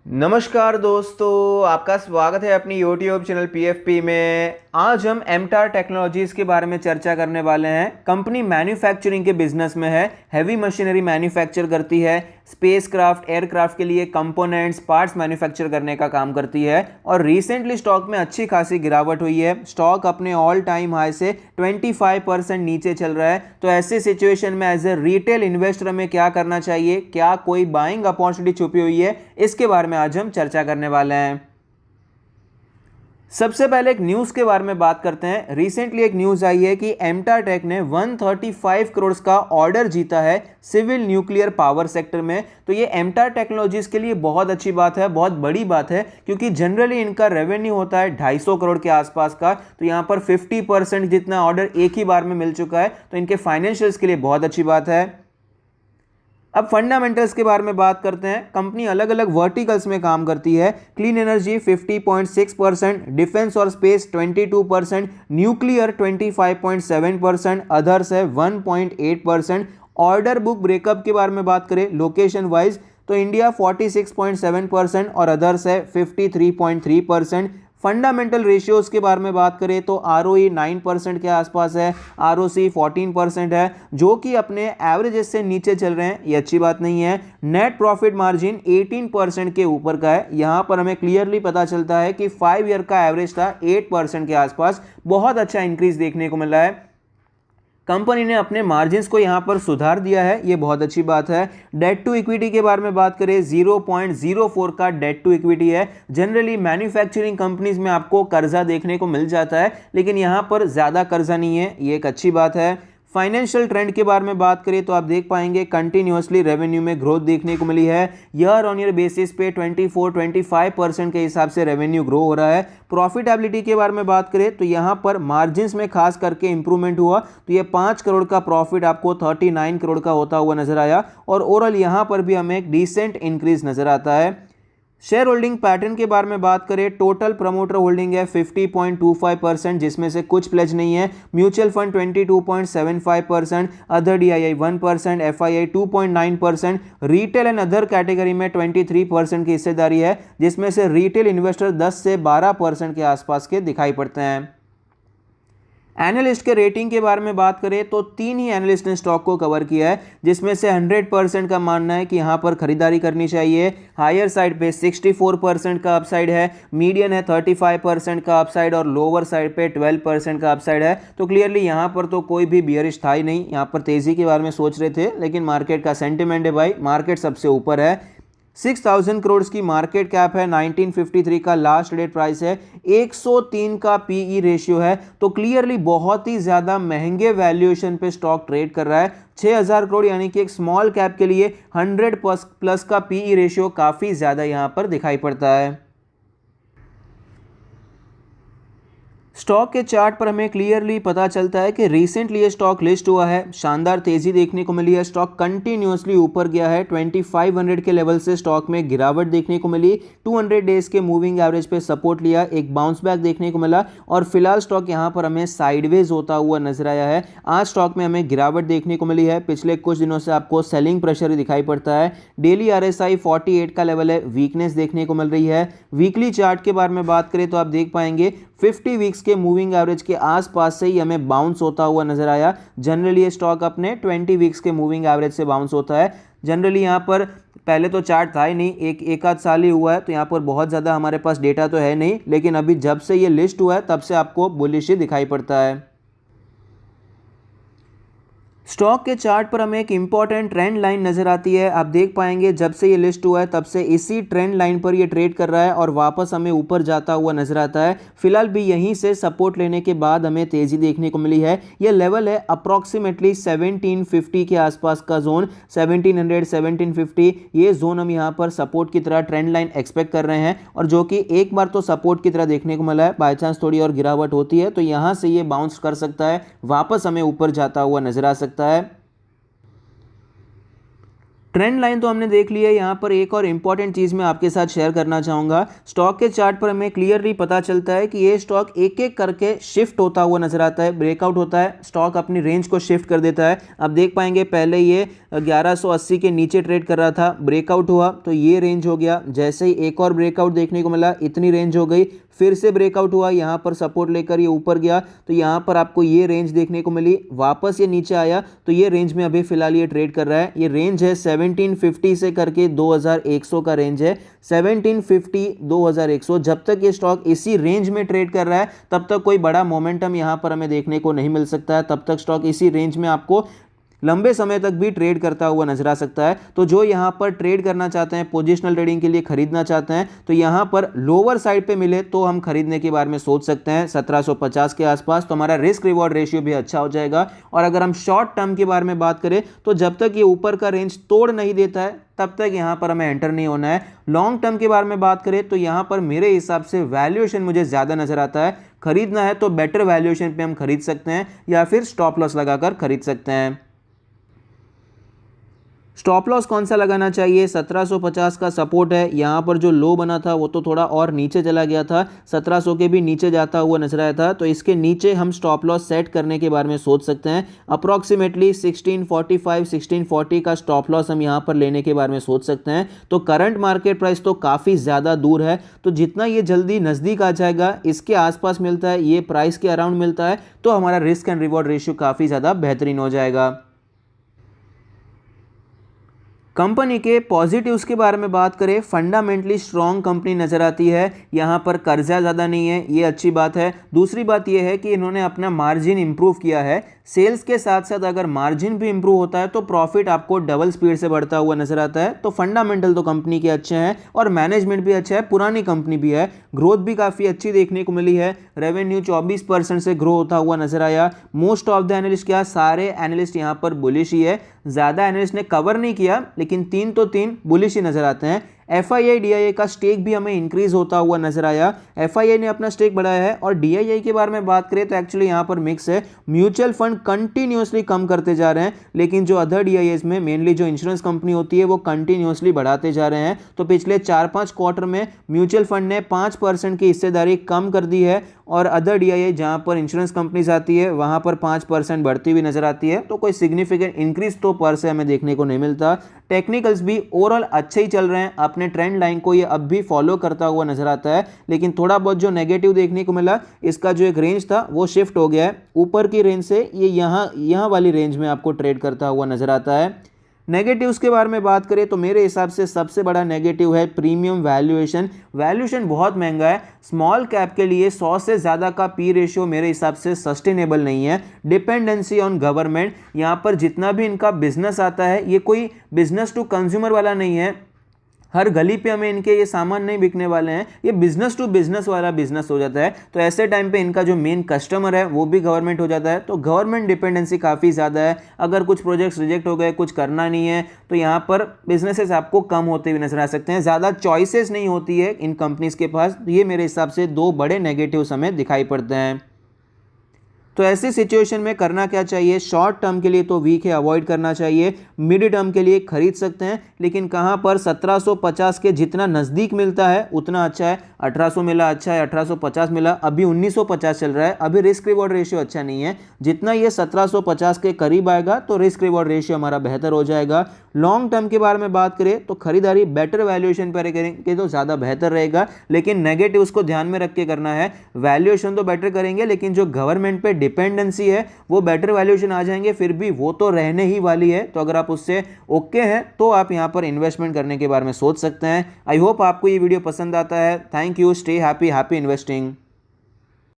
नमस्कार दोस्तों, आपका स्वागत है अपनी यूट्यूब चैनल पीएफपी में। आज हम एमटार टेक्नोलॉजीज के बारे में चर्चा करने वाले हैं। कंपनी मैन्युफैक्चरिंग के बिजनेस में है, हैवी मशीनरी मैन्युफैक्चर करती है, स्पेसक्राफ्ट एयरक्राफ्ट के लिए कंपोनेंट्स पार्ट्स मैन्युफैक्चर करने का काम करती है और रिसेंटली स्टॉक में अच्छी खासी गिरावट हुई है। स्टॉक अपने ऑल टाइम हाई से 25% नीचे चल रहा है। तो ऐसे सिचुएशन में एज ए रिटेल इन्वेस्टर में क्या करना चाहिए, क्या कोई बाइंग अपॉर्चुनिटी छुपी हुई है, इसके बारे में आज हम चर्चा करने वाले हैं। सबसे पहले एक न्यूज़ के बारे में बात करते हैं। रिसेंटली एक न्यूज़ आई है कि एमटार टेक ने 135 करोड़ का ऑर्डर जीता है सिविल न्यूक्लियर पावर सेक्टर में। तो ये एमटार टेक्नोलॉजीज के लिए बहुत अच्छी बात है, बहुत बड़ी बात है, क्योंकि जनरली इनका रेवेन्यू होता है 250 करोड़ के आसपास का। तो यहाँ पर 50% जितना ऑर्डर एक ही बार में मिल चुका है, तो इनके फाइनेंशियल्स के लिए बहुत अच्छी बात है। अब फंडामेंटल्स के बारे में बात करते हैं। कंपनी अलग अलग वर्टिकल्स में काम करती है। क्लीन एनर्जी 50.6%, डिफेंस और स्पेस 22%, न्यूक्लियर 25.7%, अदर्स है 1.8%। ऑर्डर बुक ब्रेकअप के बारे में बात करें लोकेशन वाइज, तो इंडिया 46.7% और अदर्स है 53.3%। फंडामेंटल रेशियोज के बारे में बात करें तो आरओई 9% के आसपास है, आरओसी 14% है, जो कि अपने एवरेजेस से नीचे चल रहे हैं, ये अच्छी बात नहीं है। नेट प्रॉफिट मार्जिन 18% के ऊपर का है। यहाँ पर हमें क्लियरली पता चलता है कि 5 ईयर का एवरेज था 8% के आसपास, बहुत अच्छा इंक्रीज देखने को मिला है। कंपनी ने अपने मार्जिन्स को यहां पर सुधार दिया है, ये बहुत अच्छी बात है। डेट टू इक्विटी के बारे में बात करें, 0.04 का डेट टू इक्विटी है। जनरली मैन्युफैक्चरिंग कंपनीज में आपको कर्जा देखने को मिल जाता है, लेकिन यहां पर ज्यादा कर्जा नहीं है, ये एक अच्छी बात है। फाइनेंशियल ट्रेंड के बारे में बात करें तो आप देख पाएंगे कंटिन्यूअसली रेवेन्यू में ग्रोथ देखने को मिली है। ईयर ऑन ईयर बेसिस पे 24-25% के हिसाब से रेवेन्यू ग्रो हो रहा है। प्रॉफिटेबिलिटी के बारे में बात करें तो यहाँ पर मार्जिन्स में खास करके इंप्रूवमेंट हुआ, तो ये 5 करोड़ का प्रॉफिट आपको 39 करोड़ का होता हुआ नजर आया और ओवरऑल यहाँ पर भी हमें एक डिसेंट इंक्रीज नजर आता है। शेयर होल्डिंग पैटर्न के बारे में बात करें, टोटल प्रमोटर होल्डिंग है 50.25%, जिसमें से कुछ प्लेज नहीं है। Mutual fund 22.75%, other DII 1%, FII 2.9%, retail and other category में 23% की हिस्सेदारी है, जिसमें से रिटेल इन्वेस्टर 10 से 12% के आसपास के दिखाई पड़ते हैं। एनालिस्ट के रेटिंग के बारे में बात करें तो 3 ही एनालिस्ट ने स्टॉक को कवर किया है, जिसमें से 100% का मानना है कि यहां पर खरीदारी करनी चाहिए। हायर साइड पे 64% का अपसाइड है, मीडियन है 35% का अपसाइड और लोअर साइड पे 12% का अपसाइड है। तो क्लियरली यहां पर तो कोई भी बियरिश था ही नहीं, यहां पर तेजी के बारे में सोच रहे थे, लेकिन मार्केट का सेंटिमेंट है भाई, मार्केट सबसे ऊपर है। 6000 करोड़ की मार्केट कैप है, 1953 का लास्ट डेट प्राइस है, 103 का पीई रेशियो है। तो क्लियरली बहुत ही ज्यादा महंगे वैल्यूएशन पे स्टॉक ट्रेड कर रहा है। 6000 करोड़ यानी कि एक स्मॉल कैप के लिए 100 प्लस का पीई रेशियो काफी ज्यादा यहां पर दिखाई पड़ता है। स्टॉक के चार्ट पर हमें क्लियरली पता चलता है कि रिसेंटली ये स्टॉक लिस्ट हुआ है, शानदार तेजी देखने को मिली है, स्टॉक कंटिन्यूअसली ऊपर गया है। 2500 के लेवल से स्टॉक में गिरावट देखने को मिली, 200 डेज के मूविंग एवरेज पे सपोर्ट लिया, एक बाउंस बैक देखने को मिला और फिलहाल स्टॉक यहां पर हमें साइडवेज होता हुआ नजर आया है। आज स्टॉक में हमें गिरावट देखने को मिली है, पिछले कुछ दिनों से आपको सेलिंग प्रेशर दिखाई पड़ता है। डेली आरएसआई 48 का लेवल है, वीकनेस देखने को मिल रही है। वीकली चार्ट के बारे में बात करें तो आप देख पाएंगे 50 वीक्स के मूविंग एवरेज के आसपास से ही हमें बाउंस होता हुआ नजर आया। जनरली ये स्टॉक अपने 20 वीक्स के मूविंग एवरेज से बाउंस होता है। जनरली यहाँ पर पहले तो चार्ट था ही नहीं, एक आध साल ही हुआ है, तो यहाँ पर बहुत ज़्यादा हमारे पास डेटा तो है नहीं, लेकिन अभी जब से ये लिस्ट हुआ है तब से आपको बुलिश ही दिखाई पड़ता है। स्टॉक के चार्ट पर हमें एक इंपॉर्टेंट ट्रेंड लाइन नजर आती है। आप देख पाएंगे जब से ये लिस्ट हुआ है तब से इसी ट्रेंड लाइन पर ये ट्रेड कर रहा है और वापस हमें ऊपर जाता हुआ नजर आता है। फिलहाल भी यहीं से सपोर्ट लेने के बाद हमें तेजी देखने को मिली है। ये लेवल है अप्रॉक्सीमेटली 1750 के आसपास का जोन, 1700 1750, ये जोन हम यहाँ पर सपोर्ट की तरह ट्रेंड लाइन एक्सपेक्ट कर रहे हैं और जो कि एक बार तो सपोर्ट की तरह देखने को मिला है। बाई चांस थोड़ी और गिरावट होती है तो यहाँ से ये बाउंस कर सकता है, वापस हमें ऊपर जाता हुआ नजर आ सकता है। ट्रेंड लाइन तो हमने देख ली है। यहाँ पर एक और इम्पॉर्टेंट चीज़ मैं आपके साथ शेयर करना चाहूँगा। स्टॉक के चार्ट पर हमें क्लियरली पता चलता है कि ये स्टॉक एक एक करके शिफ्ट होता हुआ नजर आता है, ब्रेकआउट होता है, स्टॉक अपनी रेंज को शिफ्ट कर देता है। अब देख पाएंगे पहले ये 1180 के नीचे ट्रेड कर रहा था, ब्रेकआउट हुआ तो ये रेंज हो गया, जैसे ही एक और ब्रेकआउट देखने को मिला इतनी रेंज हो गई, फिर से ब्रेकआउट हुआ, यहाँ पर सपोर्ट लेकर ये ऊपर गया तो यहाँ पर आपको ये रेंज देखने को मिली, वापस ये नीचे आया तो ये रेंज में अभी फिलहाल ये ट्रेड कर रहा है। ये रेंज है 1750 से करके 2100 का रेंज है, 1750 2100। जब तक ये स्टॉक इसी रेंज में ट्रेड कर रहा है तब तक कोई बड़ा मोमेंटम यहाँ पर हमें देखने को नहीं मिल सकता है, तब तक स्टॉक इसी रेंज में आपको लंबे समय तक भी ट्रेड करता हुआ नजर आ सकता है। तो जो यहाँ पर ट्रेड करना चाहते हैं, पोजिशनल ट्रेडिंग के लिए खरीदना चाहते हैं, तो यहाँ पर लोअर साइड पे मिले तो हम खरीदने के बारे में सोच सकते हैं 1750 के आसपास, तो हमारा रिस्क रिवॉर्ड रेशियो भी अच्छा हो जाएगा। और अगर हम शॉर्ट टर्म के बारे में बात करें तो जब तक ये ऊपर का रेंज तोड़ नहीं देता है तब तक यहाँ पर हमें एंटर नहीं होना है। लॉन्ग टर्म के बारे में बात करें तो यहाँ पर मेरे हिसाब से वैल्यूएशन मुझे ज़्यादा नजर आता है, खरीदना है तो बेटर वैल्यूएशन पे हम खरीद सकते हैं या फिर स्टॉप लॉस लगाकर खरीद सकते हैं। स्टॉप लॉस कौन सा लगाना चाहिए? 1750 का सपोर्ट है, यहाँ पर जो लो बना था वो तो थोड़ा और नीचे चला गया था, 1700 के भी नीचे जाता हुआ नजर आया था, तो इसके नीचे हम स्टॉप लॉस सेट करने के बारे में सोच सकते हैं। अप्रॉक्सीमेटली 1645 1640 का स्टॉप लॉस हम यहाँ पर लेने के बारे में सोच सकते हैं। तो करंट मार्केट प्राइस तो काफ़ी ज़्यादा दूर है, तो जितना ये जल्दी नज़दीक आ जाएगा, इसके आसपास मिलता है, ये प्राइस के अराउंड मिलता है, तो हमारा रिस्क एंड रिवॉर्ड रेशियो काफ़ी ज़्यादा बेहतरीन हो जाएगा। कंपनी के पॉजिटिव्स के बारे में बात करें, फंडामेंटली स्ट्रॉन्ग कंपनी नज़र आती है, यहाँ पर कर्जा ज़्यादा नहीं है, ये अच्छी बात है। दूसरी बात ये है कि इन्होंने अपना मार्जिन इंप्रूव किया है, सेल्स के साथ साथ अगर मार्जिन भी इंप्रूव होता है तो प्रॉफिट आपको डबल स्पीड से बढ़ता हुआ नजर आता है। तो फंडामेंटल तो कंपनी के अच्छे हैं और मैनेजमेंट भी अच्छा है, पुरानी कंपनी भी है, ग्रोथ भी काफ़ी अच्छी देखने को मिली है, रेवेन्यू 24% से ग्रो होता हुआ नजर आया। मोस्ट ऑफ द एनालिस्ट, क्या सारे एनालिस्ट यहाँ पर बुलिश ही है, ज़्यादा एनालिस्ट ने कवर नहीं किया लेकिन तीन बुलिश ही नजर आते हैं। FII DII का स्टेक भी हमें इंक्रीज होता हुआ नजर आया, FII ने अपना स्टेक बढ़ाया है। और DII के बारे में बात करें तो एक्चुअली यहाँ पर मिक्स है, म्यूचुअल फंड कंटिन्यूसली कम करते जा रहे हैं, लेकिन जो अदर DIIs में मेनली जो इंश्योरेंस कंपनी होती है वो कंटिन्यूसली बढ़ाते जा रहे हैं। तो पिछले 4-5 क्वार्टर में म्यूचुअल फंड ने 5% की हिस्सेदारी कम कर दी है और अदर DII जहाँ पर इंश्योरेंस कंपनीज आती है वहाँ पर 5% बढ़ती हुई नजर आती है। तो कोई सिग्निफिकेंट इंक्रीज तो पर से हमें देखने को नहीं मिलता। टेक्निकल्स भी ओवरऑल अच्छे ही चल रहे हैं, अपने ट्रेंड लाइन को ये अब भी फॉलो करता हुआ नजर आता है, लेकिन थोड़ा बहुत जो नेगेटिव देखने को मिला, इसका जो एक रेंज था वो शिफ्ट हो गया है, ऊपर की रेंज से ये यहाँ वाली रेंज में आपको ट्रेड करता हुआ नजर आता है। नेगेटिव्स के बारे में बात करें तो मेरे हिसाब से सबसे बड़ा नेगेटिव है प्रीमियम वैल्यूएशन। वैल्यूएशन बहुत महंगा है, स्मॉल कैप के लिए 100 से ज़्यादा का पी रेशियो मेरे हिसाब से सस्टेनेबल नहीं है। डिपेंडेंसी ऑन गवर्नमेंट, यहाँ पर जितना भी इनका बिजनेस आता है ये कोई बिजनेस टू कंज्यूमर वाला नहीं है, हर गली पे हमें इनके ये सामान नहीं बिकने वाले हैं, ये बिजनेस टू बिजनेस वाला बिजनेस हो जाता है। तो ऐसे टाइम पे इनका जो मेन कस्टमर है वो भी गवर्नमेंट हो जाता है, तो गवर्नमेंट डिपेंडेंसी काफ़ी ज़्यादा है। अगर कुछ प्रोजेक्ट्स रिजेक्ट हो गए, कुछ करना नहीं है, तो यहाँ पर बिजनेसेस आपको कम होते हुए नजर आ सकते हैं, ज़्यादा चॉइसेस नहीं होती है इन कंपनीज के पास। ये मेरे हिसाब से 2 बड़े नेगेटिव्स हमें दिखाई पड़ते हैं। तो ऐसी सिचुएशन में करना क्या चाहिए? शॉर्ट टर्म के लिए तो वीक है, अवॉइड करना चाहिए। मिड टर्म के लिए खरीद सकते हैं, लेकिन कहां पर 1750 के जितना नज़दीक मिलता है उतना अच्छा है। 1800 मिला अच्छा है, 1850 मिला, अभी 1950 चल रहा है, अभी रिस्क रिवॉर्ड रेशियो अच्छा नहीं है। जितना ये 1750 के करीब आएगा तो रिस्क रिवॉर्ड रेशियो हमारा बेहतर हो जाएगा। लॉन्ग टर्म के बारे में बात करें तो खरीदारी बेटर वैल्यूएशन पर करेंगे तो ज़्यादा बेहतर रहेगा, लेकिन नेगेटिव उसको ध्यान में रख के करना है। वैल्यूएशन तो बेटर करेंगे, लेकिन जो गवर्नमेंट पे डिपेंडेंसी है वो बेटर वैल्यूएशन आ जाएंगे, फिर भी वो तो रहने ही वाली है। तो अगर आप उससे ओके हैं तो आप यहाँ पर इन्वेस्टमेंट करने के बारे में सोच सकते हैं। आई होप आपको ये वीडियो पसंद आता है। Thank you, stay happy, happy investing.